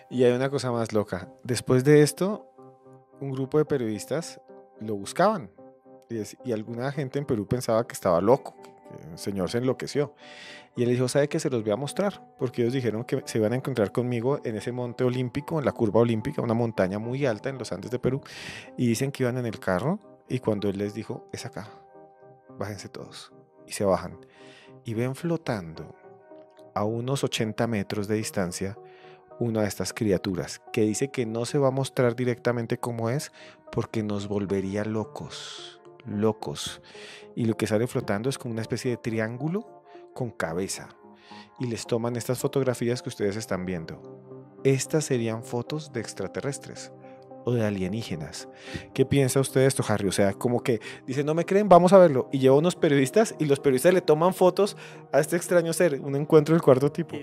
Y hay una cosa más loca. Después de esto, un grupo de periodistas lo buscaban. Y alguna gente en Perú pensaba que estaba loco, que el señor se enloqueció. Y él dijo, ¿sabe qué? Se los voy a mostrar, porque ellos dijeron que se iban a encontrar conmigo en ese monte olímpico, en la curva olímpica, una montaña muy alta en los Andes de Perú, y dicen que iban en el carro, y cuando él les dijo, es acá, bájense todos, y se bajan, y ven flotando a unos 80 metros de distancia una de estas criaturas, que dice que no se va a mostrar directamente cómo es, porque nos volvería locos, locos. Y lo que sale flotando es como una especie de triángulo con cabeza y les toman estas fotografías que ustedes están viendo. Estas serían fotos de extraterrestres o de alienígenas. ¿Qué piensa usted de esto, Harry? O sea, como que dice, no me creen, vamos a verlo. Y lleva unos periodistas y los periodistas le toman fotos a este extraño ser, un encuentro del cuarto tipo.